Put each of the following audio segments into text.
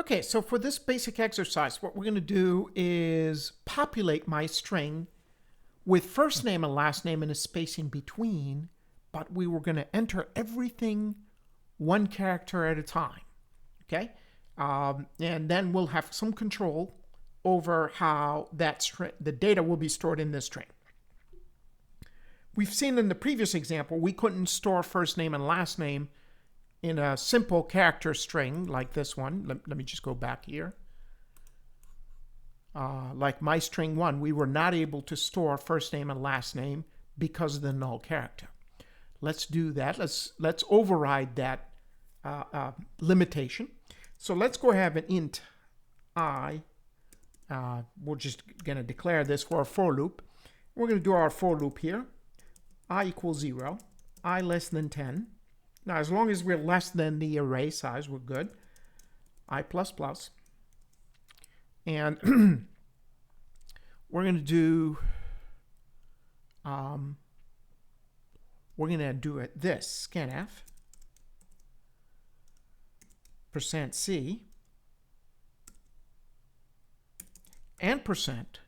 Okay, so for this basic exercise, what we're going to do is populate my string with first name and last name and a space in between, but we were going to enter everything one character at a time, okay? And then we'll have some control over how that string, the data will be stored in this string. We've seen in the previous example, we couldn't store first name and last name in a simple character string like this one. Let me just go back here. Like my string 1, we were not able to store first name and last name because of the null character. Let's do that. Let's override that limitation. So let's go ahead and int I. We're just going to declare this for a for loop. We're going to do our for loop here. I equals 0, I less than 10. Now, as long as we're less than the array size, we're good. I plus plus. And we're going to do, this, scanf, %c, and percent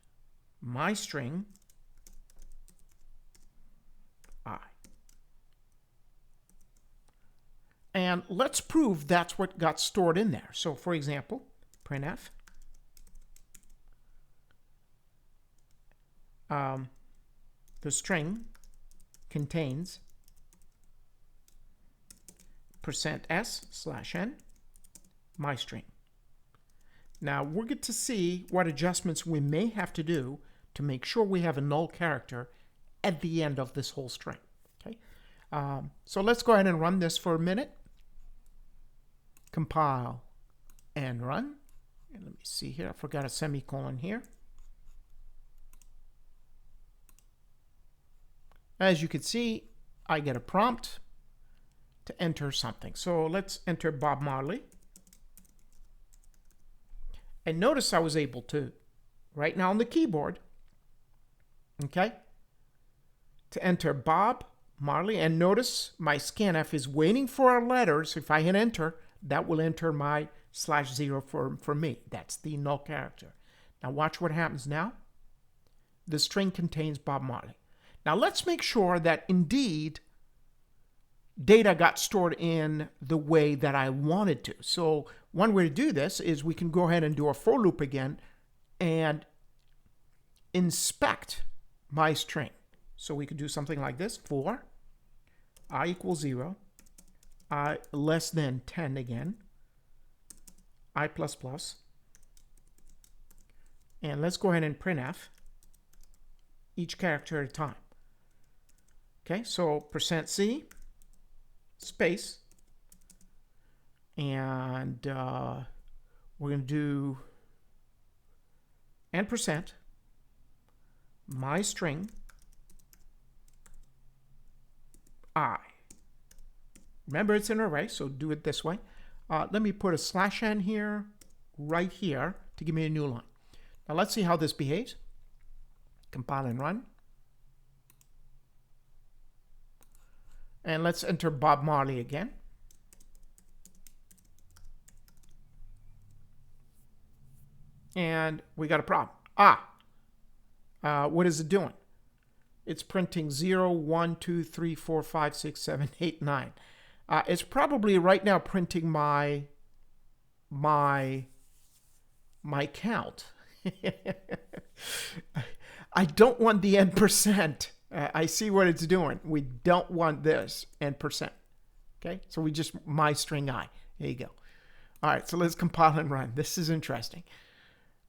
my string I. And let's prove that's what got stored in there. So for example, printf the string contains %s/n my string. Now we're going to see what adjustments we may have to do to make sure we have a null character at the end of this whole string. Okay, so let's go ahead and run this for a minute. Compile and run. And let me see here. I forgot a semicolon here. As you can see, I get a prompt to enter something. So let's enter Bob Marley. And notice I was able to, right now on the keyboard, okay, to enter Bob Marley. And notice my scanf is waiting for our letters. If I hit enter, that will enter my /0 for me. That's the null character. Now watch what happens now. The string contains Bob Marley. Now let's make sure that indeed data got stored in the way that I wanted to. So one way to do this is we can go ahead and do a for loop again and inspect my string. So we could do something like this: for I equals 0, I less than 10 again, I plus plus, and let's go ahead and printf each character at a time. Okay, so %c space, and we're going to do and percent my string I. Remember, it's an array, so do it this way. Let me put a /n here, right here, to give me a new line. Now let's see how this behaves. Compile and run. And let's enter Bob Marley again. And we got a problem. What is it doing? It's printing 0, 1, 2, 3, 4, 5, 6, 7, 8, 9. It's probably right now printing my count. I don't want the n%. I see what it's doing. We don't want this n%. Okay, so we just my string I. There you go. All right, so let's compile and run. This is interesting.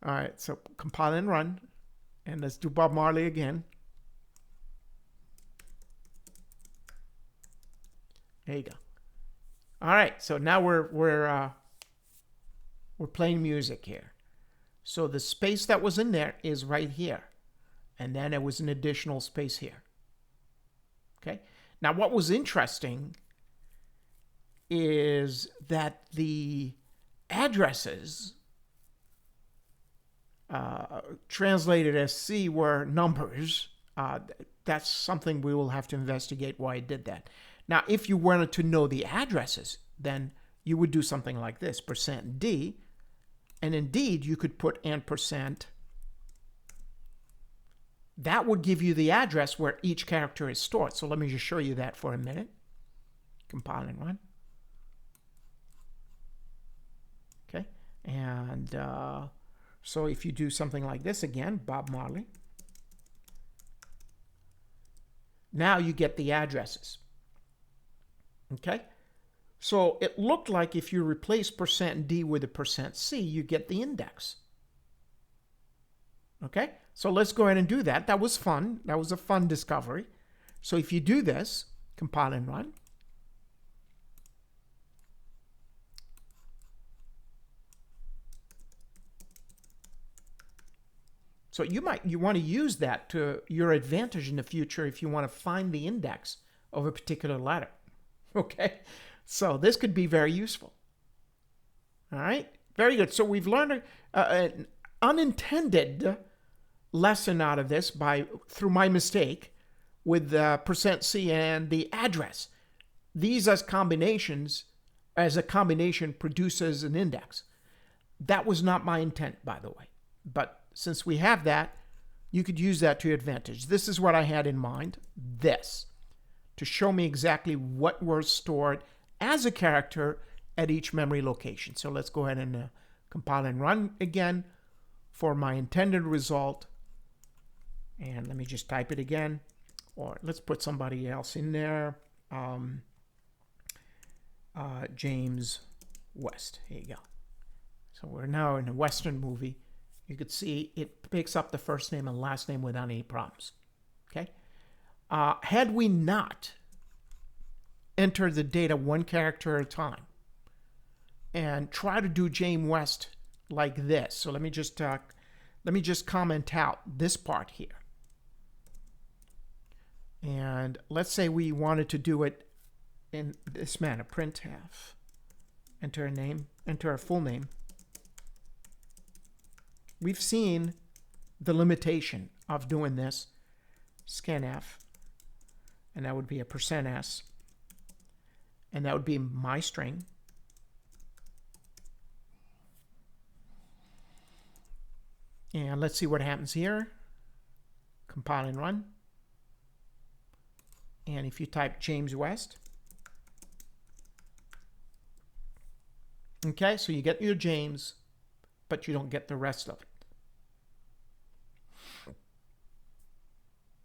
All right, so compile and run, and let's do Bob Marley again. There you go. All right, so now we're playing music here. So the space that was in there is right here, and then there was an additional space here. Okay. Now, what was interesting is that the addresses translated as C were numbers. That's something we will have to investigate why it did that. Now, if you wanted to know the addresses, then you would do something like this: %d And indeed, you could put %. That would give you the address where each character is stored. So let me just show you that for a minute. Compile and run. Okay. And so if you do something like this again, Bob Marley, now you get the addresses. Okay. So it looked like if you replace %D with a %C, you get the index. Okay, so let's go ahead and do that. That was fun. That was a fun discovery. So if you do this, compile and run. So you want to use that to your advantage in the future if you want to find the index of a particular letter. Okay, so this could be very useful. All right, very good. So we've learned an unintended lesson out of this through my mistake with the %C and the address. These as a combination produces an index. That was not my intent, by the way. But since we have that, you could use that to your advantage. This is what I had in mind, to show me exactly what was stored as a character at each memory location. So let's go ahead and compile and run again for my intended result. And let me just type it again. Or let's put somebody else in there. James West. Here you go. So we're now in a Western movie. You could see it picks up the first name and last name without any problems. Okay. Had we not entered the data one character at a time and try to do James West like this. So let me just comment out this part here. And let's say we wanted to do it in this manner. Printf. Enter a name. Enter a full name. We've seen the limitation of doing this. Scanf. And that would be a %s. And that would be my string. And let's see what happens here. Compile and run. And if you type James West, okay, so you get your James, but you don't get the rest of it.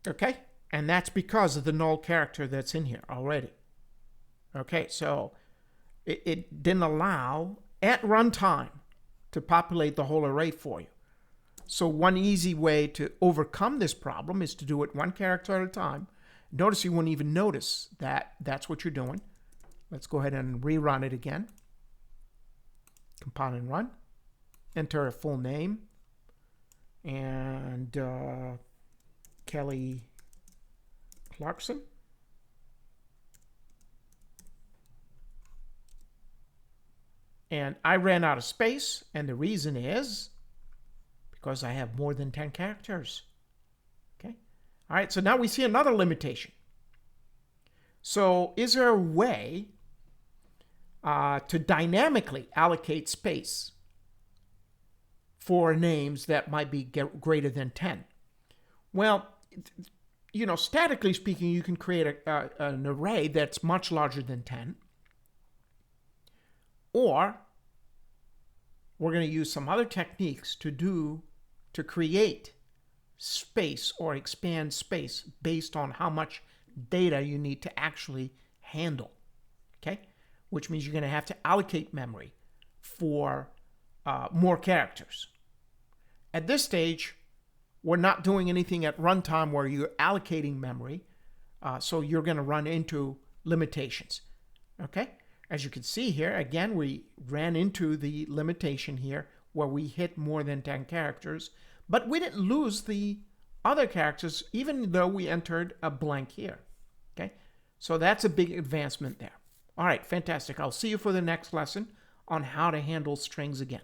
Okay, and that's because of the null character that's in here already. Okay, so it didn't allow at runtime to populate the whole array for you. So one easy way to overcome this problem is to do it one character at a time. Notice you won't even notice that that's what you're doing. Let's go ahead and rerun it again. Compile and run. Enter a full name. And Kelly Clarkson. And I ran out of space, and the reason is because I have more than 10 characters. Okay. All right, so now we see another limitation. So is there a way to dynamically allocate space for names that might be greater than 10? Well, you know, statically speaking, you can create an array that's much larger than 10. Or we're going to use some other techniques to create space or expand space based on how much data you need to actually handle. Okay? Which means you're going to have to allocate memory for more characters. At this stage, we're not doing anything at runtime where you're allocating memory, so you're going to run into limitations. Okay? As you can see here, again, we ran into the limitation here where we hit more than 10 characters, but we didn't lose the other characters even though we entered a blank here. Okay? So that's a big advancement there. All right, fantastic. I'll see you for the next lesson on how to handle strings again.